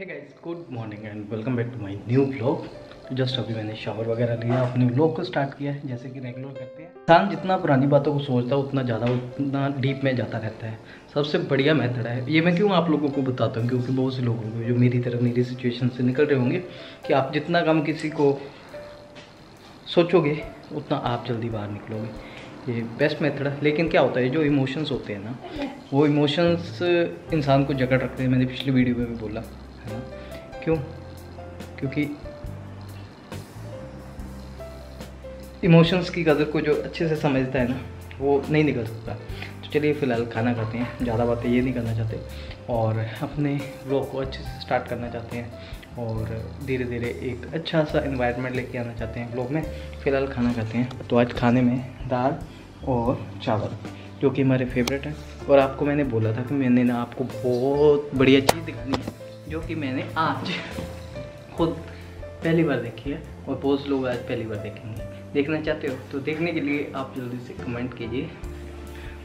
Hey guys, good morning and welcome back to my new vlog. तो just अभी मैंने shower वगैरह लिया, अपने व्लॉग को स्टार्ट किया है जैसे कि रेगुलर करते हैं। इंसान जितना पुरानी बातों को सोचता है उतना डीप में जाता रहता है। सबसे बढ़िया मेथड है ये। मैं क्यों आप लोगों को बताता हूँ, क्योंकि बहुत से लोग होंगे जो मेरी तरह मेरी सिचुएशन से निकल रहे होंगे कि आप जितना कम किसी को सोचोगे उतना आप जल्दी बाहर निकलोगे। ये बेस्ट मेथड है। लेकिन क्या होता है, जो इमोशंस होते हैं ना, वो इमोशंस इंसान को जकड़ रखते हैं। मैंने पिछली वीडियो में भी बोला है ना। क्यों? क्योंकि इमोशंस की कदर को जो अच्छे से समझता है ना, वो नहीं निकल सकता। तो चलिए फ़िलहाल खाना खाते हैं। ज़्यादा बातें ये नहीं करना चाहते और अपने व्लॉग को अच्छे से स्टार्ट करना चाहते हैं और धीरे धीरे एक अच्छा सा एनवायरनमेंट लेके आना चाहते हैं व्लॉग में। फ़िलहाल खाना खाते हैं। तो आज खाने में दाल और चावल, जो कि हमारे फेवरेट है। और आपको मैंने बोला था कि मैंने ना आपको बहुत बढ़िया चीज़ दिखानी है, जो कि मैंने आज खुद पहली बार देखी है और बहुत लोग आज पहली बार देखेंगे। देखना चाहते हो तो देखने के लिए आप जल्दी से कमेंट कीजिए।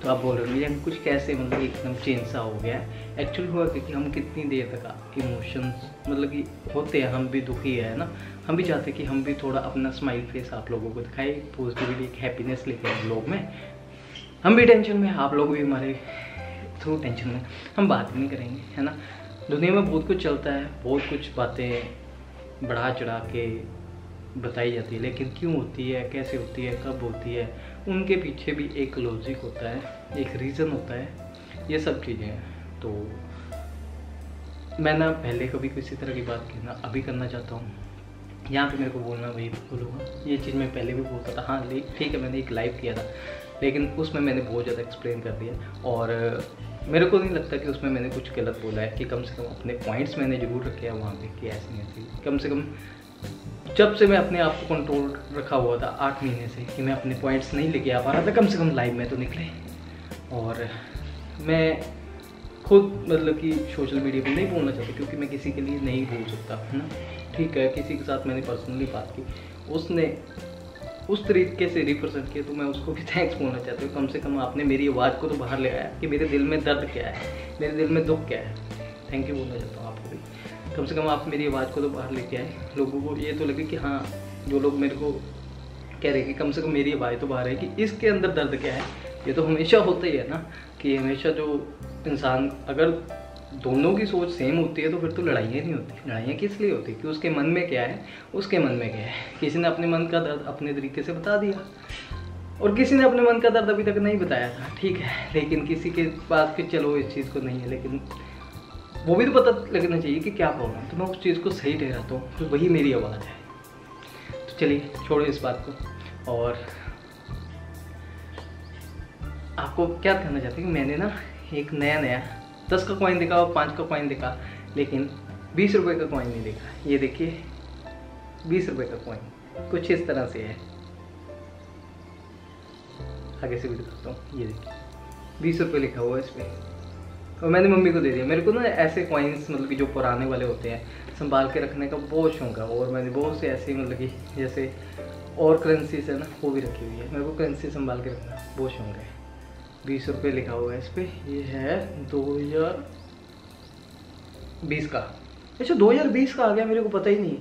तो आप बोल रहे हो कुछ कैसे, मतलब एकदम चेंज सा हो गया है। एक्चुअली हुआ कि हम कितनी देर तक इमोशंस मतलब कि होते हैं, हम भी दुखी है ना, हम भी चाहते हैं कि हम भी थोड़ा अपना स्माइल फेस आप लोगों को दिखाए, पॉजिटिविटी एक हैप्पीनेस लेके आए लोग में। हम भी टेंशन में, आप लोग भी हमारे थ्रू टेंशन में। हम बात भी नहीं करेंगे, है ना। दुनिया में बहुत कुछ चलता है, बहुत कुछ बातें बढ़ा चढ़ा के बताई जाती है, लेकिन क्यों होती है, कैसे होती है, कब होती है, उनके पीछे भी एक लॉजिक होता है, एक रीज़न होता है। ये सब चीज़ें हैं। तो मैं ना पहले कभी किसी तरह की बात की ना अभी करना चाहता हूँ। यहाँ पे मेरे को बोलना वही बोलूँगा। ये चीज़ मैं पहले भी बोलता था। हाँ ठीक है, मैंने एक लाइव किया था, लेकिन उसमें मैंने बहुत ज़्यादा एक्सप्लेन कर दिया और मेरे को नहीं लगता कि उसमें मैंने कुछ गलत बोला है। कि कम से कम अपने पॉइंट्स मैंने ज़रूर रखे हैं वहाँ पे कि ऐसे नहीं थी। कम से कम जब से मैं अपने आप को कंट्रोल रखा हुआ था 8 महीने से, कि मैं अपने पॉइंट्स नहीं लेके आ पा रहा था, कम से कम लाइव में तो निकले। और मैं खुद मतलब कि सोशल मीडिया पे नहीं बोलना चाहता, क्योंकि मैं किसी के लिए नहीं बोल सकता, है ना। ठीक है, किसी के साथ मैंने पर्सनली बात की, उसने उस तरीके से रिप्रेजेंट किया, तो मैं उसको भी थैंक्स बोलना चाहती हूँ। कम से कम आपने मेरी आवाज़ को तो बाहर ले आया कि मेरे दिल में दर्द क्या है, मेरे दिल में दुख क्या है। थैंक यू बोलना चाहता हूँ आपको भी। कम से कम आप मेरी आवाज़ को तो बाहर लेके आए, लोगों को ये तो लगे कि हाँ, जो लोग मेरे को कह रहे हैं कि कम से कम मेरी आवाज़ तो बाहर है कि इसके अंदर दर्द क्या है। ये तो हमेशा होता ही है ना, कि हमेशा जो इंसान, अगर दोनों की सोच सेम होती है तो फिर तो लड़ाइयाँ नहीं होती। लड़ाइयाँ किस लिए होती है? कि उसके मन में क्या है, उसके मन में क्या है। किसी ने अपने मन का दर्द अपने तरीके से बता दिया और किसी ने अपने मन का दर्द अभी तक नहीं बताया था, ठीक है। लेकिन किसी के पास कि चलो इस चीज़ को नहीं है, लेकिन वो भी तो पता लगना चाहिए कि क्या प्रॉब्लम है। तो मैं उस चीज़ को सही ठहराता हूँ, तो वही मेरी आवाज़ है। तो चलिए छोड़ो इस बात को। और आपको क्या कहना चाहती हूँ, मैंने ना एक नया 10 का कॉइन देखा और 5 का कॉइन देखा, लेकिन 20 रुपये का कॉइन नहीं देखा। ये देखिए 20 रुपये का कॉइन कुछ इस तरह से है। आगे से भी दिखाता हूँ। ये देखिए 20 रुपये लिखा हुआ है इस पर, और मैंने मम्मी को दे दिया। मेरे को ना ऐसे कॉइन्स मतलब कि जो पुराने वाले होते हैं संभाल के रखने का बहुत शौक है। और मैंने बहुत से ऐसे मतलब कि जैसे और करेंसीज है ना, वो भी रखी हुई है। मेरे को करेंसी संभाल के रखना बहुत शौक है। 20 रुपये लिखा हुआ है इस पर। ये है 2020 का। अच्छा 2020 का आ गया, मेरे को पता ही नहीं।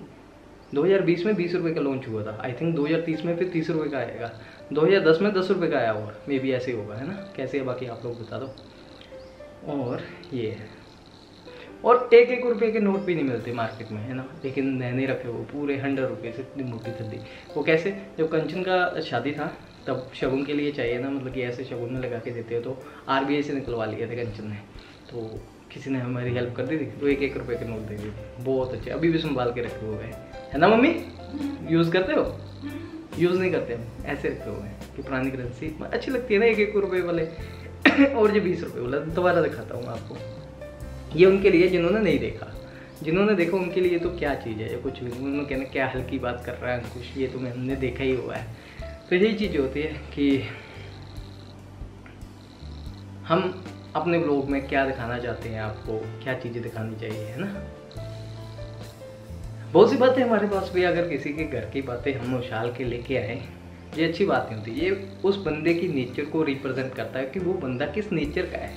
2020 में 20 रुपये का लॉन्च हुआ था। आई थिंक 2030 में फिर 30 रुपये का आएगा। 2010 में 10 रुपये का आया होगा, मे बी ऐसे ही होगा, है ना। कैसे है बाकी आप लोग बता दो। और ये है, और 1-1 रुपये के नोट भी नहीं मिलते मार्केट में, है ना। लेकिन मैंने रखे हुए पूरे 100 रुपये से, इतनी मोटी थद्दी। वो कैसे, जब कंचन का शादी था तब शगुन के लिए चाहिए ना, मतलब कि ऐसे शगुन में लगा के देते हो, तो RBI से निकलवा लिए थे कंचन ने। तो किसी ने हमारी हेल्प कर दी थी, तो 1-1 रुपये के नोट दे दिए थे। बहुत अच्छे, अभी भी संभाल के रखे हुए हैं, है ना मम्मी। यूज़ करते हो? यूज़ नहीं करते हम, ऐसे रखे हुए हैं कि पुरानी करेंसी अच्छी लगती है ना 1-1 रुपये वाले। और जो 20 रुपये वाला दोबारा दिखाता हूँ आपको। ये उनके लिए जिन्होंने नहीं देखा, जिन्होंने देखा उनके लिए तो क्या चीज़ है, ये कुछ भी। उन्होंने कहना क्या हल्की बात कर रहा है अंकुश, ये तो हमने देखा ही हुआ है। तो यही चीज़ होती है कि हम अपने ब्लॉग में क्या दिखाना चाहते हैं, आपको क्या चीज़ें दिखानी चाहिए, है ना। बहुत सी बातें हमारे पास भी, अगर किसी के घर की बातें हम उछाल के लेके आए, ये अच्छी बात नहीं होती। ये उस बंदे की नेचर को रिप्रेजेंट करता है कि वो बंदा किस नेचर का है।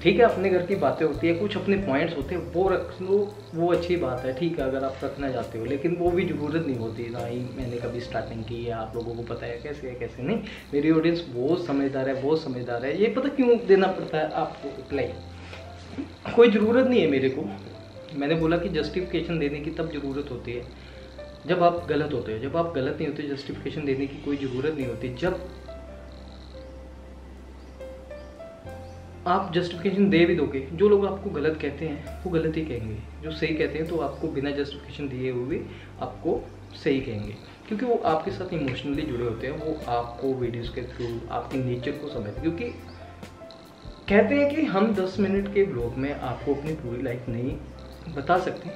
ठीक है, अपने घर की बातें होती है, कुछ अपने पॉइंट्स होते हैं, वो रख लो, वो अच्छी बात है, ठीक है अगर आप रखना चाहते हो, लेकिन वो भी ज़रूरत नहीं होती। ना ही मैंने कभी स्टार्टिंग की है, आप लोगों को पता है कैसे है कैसे नहीं। मेरी ऑडियंस बहुत समझदार है, बहुत समझदार है। ये पता क्यों देना पड़ता है आपको रिप्लाई? कोई ज़रूरत नहीं है मेरे को। मैंने बोला कि जस्टिफिकेशन देने की तब ज़रूरत होती है जब आप गलत होते हो। जब आप गलत नहीं होते जस्टिफिकेशन देने की कोई ज़रूरत नहीं होती। जब आप जस्टिफिकेशन दे भी दोगे, जो लोग आपको गलत कहते हैं वो गलत ही कहेंगे, जो सही कहते हैं तो आपको बिना जस्टिफिकेशन दिए हुए आपको सही कहेंगे, क्योंकि वो आपके साथ इमोशनली जुड़े होते हैं। वो आपको वीडियोस के थ्रू आपके नेचर को समझते, क्योंकि कहते हैं कि हम 10 मिनट के ब्लॉग में आपको अपनी पूरी लाइफ नहीं बता सकते,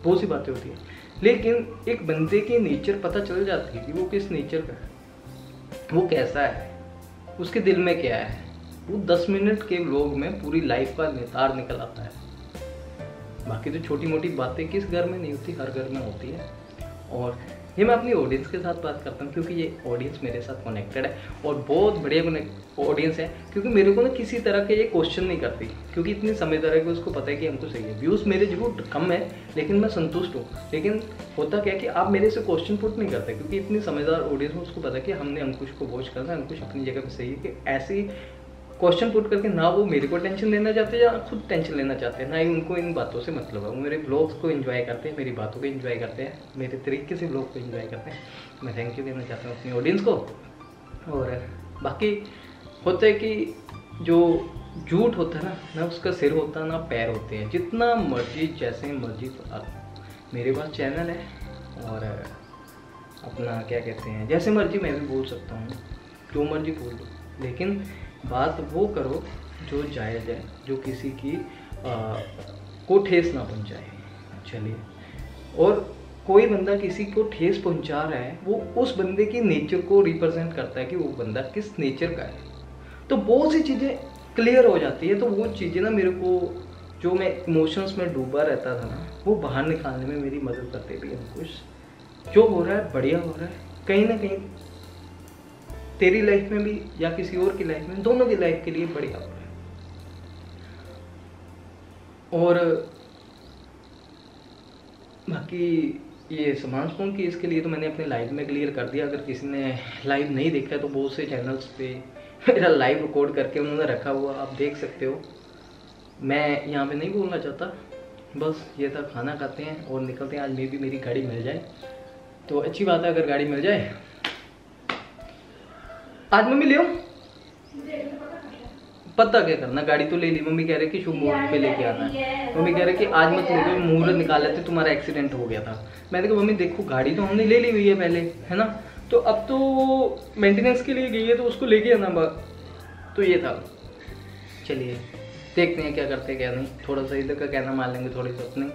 बहुत सी बातें होती हैं, लेकिन एक बंदे की नेचर पता चल जाती है कि वो किस नेचर का है, वो कैसा है, उसके दिल में क्या है। वो 10 मिनट के व्लॉग में पूरी लाइफ का नितार निकल आता है। बाकी तो छोटी मोटी बातें किस घर में नहीं होती, हर घर में होती है। और ये मैं अपनी ऑडियंस के साथ बात करता हूँ, क्योंकि ये ऑडियंस मेरे साथ कनेक्टेड है और बहुत बढ़िया ऑडियंस है, क्योंकि मेरे को ना किसी तरह के ये क्वेश्चन नहीं करती, क्योंकि इतनी समझदार है कि उसको पता है कि हमको सही है। व्यूज़ मेरे जरूर कम है लेकिन मैं संतुष्ट हूँ। लेकिन होता क्या है कि आप मेरे से क्वेश्चन पुट नहीं करते, क्योंकि इतनी समझदार ऑडियंस में उसको पता है कि हमने अंकुश को वॉच करना है, अंकुश अपनी जगह पर सही है, कि ऐसी क्वेश्चन पुट करके ना वो मेरे को टेंशन लेना चाहते हैं या खुद टेंशन लेना चाहते हैं, ना ही उनको इन बातों से मतलब है। वो मेरे ब्लॉग्स को एंजॉय करते हैं, मेरी बातों को एंजॉय करते हैं, मेरे तरीके से ब्लॉग को एंजॉय करते हैं। मैं थैंक यू देना चाहता हूँ अपनी ऑडियंस को। और बाकी होता है कि जो झूठ होता है ना उसका सिर होता है ना पैर होते हैं। जितना मर्जी जैसे मर्जी मेरे पास चैनल है और अपना क्या कहते हैं जैसे मर्जी मैं भी बोल सकता हूँ, जो मर्जी बोल दो, लेकिन बात वो करो जो जायज़ है, जो किसी की को ठेस ना पहुंचाए। चलिए, और कोई बंदा किसी को ठेस पहुंचा रहा है, वो उस बंदे की नेचर को रिप्रेजेंट करता है कि वो बंदा किस नेचर का है। तो बहुत सी चीज़ें क्लियर हो जाती है। तो वो चीज़ें ना मेरे को, जो मैं इमोशंस में डूबा रहता था ना, वो बाहर निकालने में मेरी मदद करते भी हैं। कुछ जो हो रहा है बढ़िया हो रहा है, कहीं ना कहीं तेरी लाइफ में भी या किसी और की लाइफ में, दोनों की लाइफ के लिए बढ़िया हो रहा है। और बाकी ये सामान स्पून की इसके लिए तो मैंने अपने लाइव में क्लियर कर दिया। अगर किसी ने लाइव नहीं देखा है तो बहुत से चैनल्स पे मेरा लाइव रिकॉर्ड करके उन्होंने रखा हुआ, आप देख सकते हो। मैं यहाँ पे नहीं बोलना चाहता, बस ये था। खाना खाते हैं और निकलते हैं। आज मे भी मेरी गाड़ी मिल जाए तो अच्छी बात है, अगर गाड़ी मिल जाए। आज मम्मी ले आओ, पता क्या करना, गाड़ी तो ले ली। मम्मी कह रहे कि शुभ मुहूर्त पे लेके आना है। मम्मी कह रहे कि आज मत लेके, मुहूर्त निकाल लेते, तुम्हारा एक्सीडेंट हो गया था। मैंने कहा मम्मी देखो गाड़ी तो हमने ले ली हुई है पहले, है ना, तो अब तो मेंटेनेंस के लिए गई है तो उसको लेके आना। तो ये था। चलिए देखते हैं क्या करते हैं क्या नहीं। थोड़ा सा इधर का कहना मान लेंगे, थोड़ी सी अपनी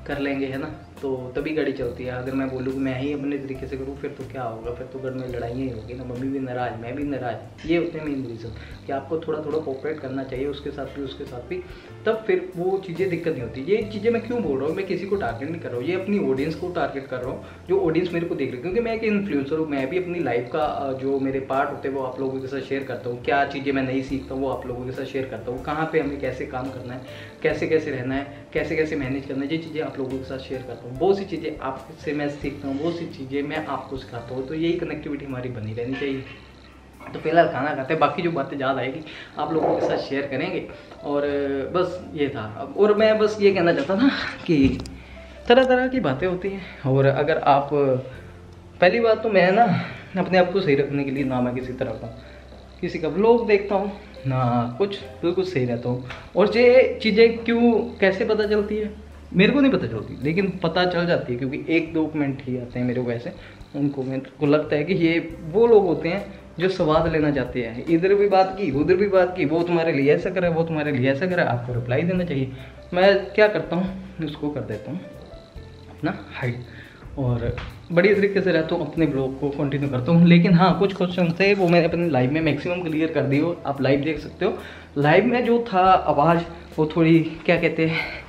कर लेंगे, है ना, तो तभी गाड़ी चलती है। अगर मैं बोलूँ कि मैं ही अपने तरीके से करूँ फिर तो क्या होगा, फिर तो घर में लड़ाइयाँ ही होगी ना, मम्मी भी नाराज़, मैं भी नाराज़। ये होते हैं मेन रीज़न कि आपको थोड़ा थोड़ा कोऑपरेट करना चाहिए, उसके साथ भी उसके साथ भी, तब फिर वो चीज़ें दिक्कत नहीं होती। ये चीज़ें मैं क्यों बोल रहा हूँ, मैं किसी को टारगेट नहीं कर रहा हूँ, ये अपनी ऑडियंस को टारगेट कर रहा हूँ, जो ऑडियंस मेरे को देख रही है। क्योंकि मैं एक इन्फ्लुएंसर हूँ, मैं भी अपनी लाइफ का जो मेरे पार्ट होते हैं वो आप लोगों के साथ शेयर करता हूँ। क्या चीज़ें मैं नहीं सीखता हूँ वो आप लोगों के साथ शेयर करता हूँ। कहाँ पे हमें कैसे काम करना है, कैसे कैसे रहना है, कैसे कैसे मैनेज करना है, ये चीज़ें आप लोगों के साथ शेयर करता हूँ। बहुत सी चीज़ें आपसे मैं सीखता हूँ, बहुत सी चीज़ें मैं आपको सिखाता हूँ। तो यही कनेक्टिविटी हमारी बनी रहनी चाहिए। तो फिलहाल खाना खाते हैं, बाकी जो बातें ज़्यादा आएगी आप लोगों के साथ शेयर करेंगे। और बस ये था। और मैं बस ये कहना चाहता था कि तरह तरह की बातें होती हैं। और अगर आप, पहली बात तो मैं ना अपने आप को सही रखने के लिए ना मैं किसी तरह का किसी का व्लॉग देखता हूँ ना कुछ, बिल्कुल सही रहता हूँ। और ये चीज़ें क्यों कैसे पता चलती है मेरे को नहीं पता चलती, लेकिन पता चल जाती है क्योंकि 1-2 कमेंट ही आते हैं मेरे को ऐसे। उनको मेरे को लगता है कि ये वो लोग होते हैं जो स्वाद लेना चाहते हैं। इधर भी बात की उधर भी बात की, वो तुम्हारे लिए ऐसा करे, वो तुम्हारे लिए ऐसा करे, आपको रिप्लाई देना चाहिए। मैं क्या करता हूँ, उसको कर देता हूँ अपना हाइड और बड़ी तरीके से रहता हूँ, अपने ब्लॉग को कंटिन्यू करता हूँ। लेकिन हाँ, कुछ क्वेश्चन थे वो मैंने अपने लाइव में मैक्सिमम क्लियर कर दी हो। आप लाइव देख सकते हो। लाइव में जो था आवाज़ वो थोड़ी क्या कहते हैं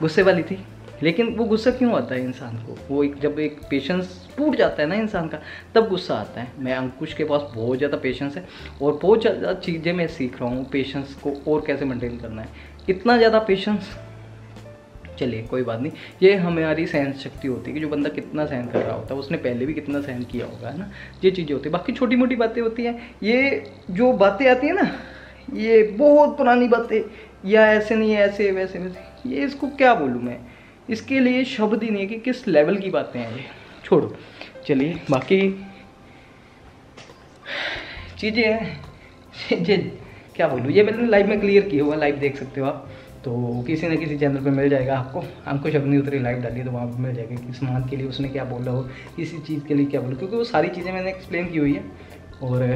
गुस्से वाली थी, लेकिन वो गुस्सा क्यों आता है इंसान को? वो जब एक पेशेंस टूट जाता है ना इंसान का, तब गुस्सा आता है। मैं अंकुश के पास बहुत ज़्यादा पेशेंस है और बहुत ज़्यादा चीज़ें मैं सीख रहा हूँ पेशेंस को और कैसे मेंटेन करना है। इतना ज़्यादा पेशेंस, चलिए कोई बात नहीं, ये हमारी सहन शक्ति होती है कि जो बंदा कितना सहन कर रहा होता है, उसने पहले भी कितना सहन किया होगा, है ना। ये चीज़ें होती है, बाकी छोटी मोटी बातें होती हैं। ये जो बातें आती हैं ना, ये बहुत पुरानी बातें, या ऐसे नहीं है ऐसे वैसे वैसे, ये इसको क्या बोलूँ मैं, इसके लिए शब्द ही नहीं है कि किस लेवल की बातें हैं ये, छोड़ो। चलिए बाकी चीज़ें हैं, क्या बोलूँ, ये मैंने लाइव में क्लियर किया हुआ, लाइव देख सकते हो आप, तो किसी न किसी चैनल पे मिल जाएगा आपको। अंकुश अपनी उतरी लाइव डालिए तो वहाँ पे मिल जाएगा कि सामान के लिए उसने क्या बोला हो, किसी चीज़ के लिए क्या बोला, क्योंकि वो सारी चीज़ें मैंने एक्सप्लेन की हुई है। और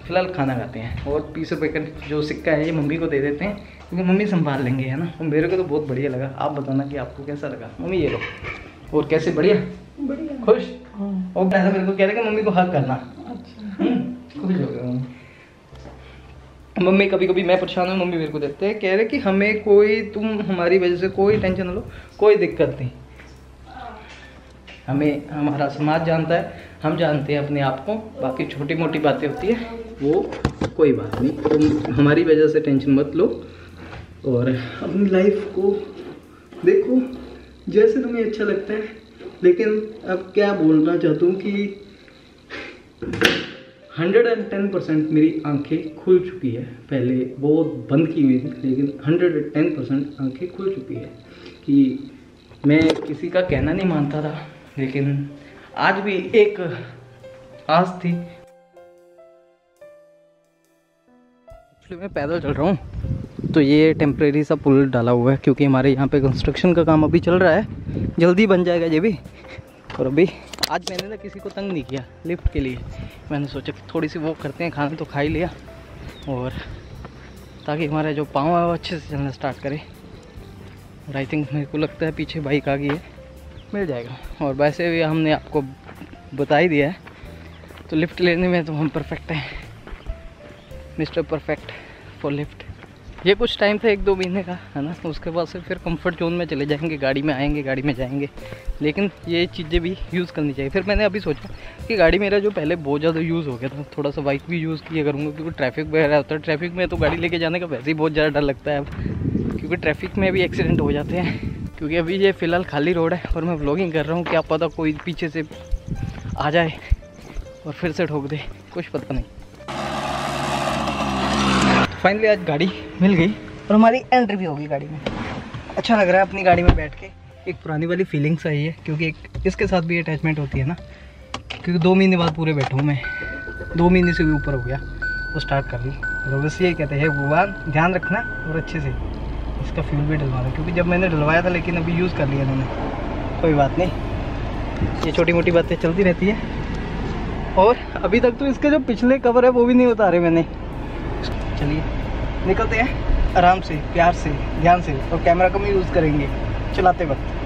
फिलहाल खाना खाते हैं, और 20 रुपये का जो सिक्का है ये मम्मी को दे देते हैं, क्योंकि मम्मी संभाल लेंगे, है ना। और मेरे को तो बहुत बढ़िया लगा, आप बताना कि आपको कैसा लगा। मम्मी ये लो, और कैसे, बढ़िया खुश? और ऐसा मेरे को कह रहे कि मम्मी को हक करना। खुश हो गया मम्मी। कभी कभी मैं परेशान हूँ, मम्मी मेरे को देते हैं, कह रहे कि हमें कोई, तुम हमारी वजह से कोई टेंशन ना लो, कोई दिक्कत नहीं। हमें हमारा समाज जानता है, हम जानते हैं अपने आप को, बाकी छोटी मोटी बातें होती है वो कोई बात नहीं, तुम हमारी वजह से टेंशन मत लो और अपनी लाइफ को देखो जैसे तुम्हें अच्छा लगता है। लेकिन अब क्या बोलना चाहता हूँ कि 110% मेरी आंखें खुल चुकी है। पहले बहुत बंद की हुई थी, लेकिन 110% आंखें खुल चुकी है कि मैं किसी का कहना नहीं मानता था, लेकिन आज भी एक आस थी। मैं पैदल चल रहा हूँ, तो ये टेम्परेरी सा पुल डाला हुआ है, क्योंकि हमारे यहाँ पे कंस्ट्रक्शन का काम अभी चल रहा है, जल्दी बन जाएगा ये भी। और अभी आज मैंने ना किसी को तंग नहीं किया लिफ्ट के लिए, मैंने सोचा कि थोड़ी सी वॉक करते हैं, खाना तो खा ही लिया, और ताकि हमारा जो पाँव है वो अच्छे से चलना स्टार्ट करे। और आई थिंक मेरे को लगता है पीछे बाइक आ गई है, मिल जाएगा। और वैसे भी हमने आपको बता ही दिया है, तो लिफ्ट लेने में तो हम परफेक्ट हैं, मिस्टर परफेक्ट फॉर लिफ्ट। ये कुछ टाइम था, 1-2 महीने का, है ना। उसके बाद से फिर कंफर्ट जोन में चले जाएंगे, गाड़ी में आएंगे, गाड़ी में जाएंगे। लेकिन ये चीज़ें भी यूज़ करनी चाहिए। फिर मैंने अभी सोचा कि गाड़ी मेरा जो पहले बहुत ज़्यादा यूज़ हो गया था, थोड़ा सा बाइक भी यूज़ किया करूँगा, क्योंकि ट्रैफिक वगैरह होता है। ट्रैफिक में तो गाड़ी लेके जाने का वैसे ही बहुत ज़्यादा डर लगता है अब, क्योंकि ट्रैफिक में भी एक्सीडेंट हो जाते हैं। क्योंकि अभी ये फ़िलहाल खाली रोड है और मैं व्लॉगिंग कर रहा हूँ, क्या पता कोई पीछे से आ जाए और फिर से ठोक दे, कुछ पता नहीं। फाइनली आज गाड़ी मिल गई और हमारी एंट्री भी होगी गाड़ी में। अच्छा लग रहा है अपनी गाड़ी में बैठ के, एक पुरानी वाली फीलिंग्स आई है, क्योंकि एक इसके साथ भी अटैचमेंट होती है ना। क्योंकि 2 महीने बाद पूरे बैठा हूँ मैं, 2 महीने से भी ऊपर हो गया, तो स्टार्ट कर ली। और बस ये कहते हैं भगवान ध्यान रखना और अच्छे से इसका फ्यूल भी डलवाना, क्योंकि जब मैंने डलवाया था लेकिन अभी यूज़ कर लिया इन्होंने। कोई बात नहीं, ये छोटी मोटी बातें चलती रहती है। और अभी तक तो इसके जो पिछले कवर है वो भी नहीं उतारे मैंने। चलिए निकलते हैं आराम से, प्यार से, ध्यान से, और कैमरा कम यूज़ करेंगे चलाते वक्त।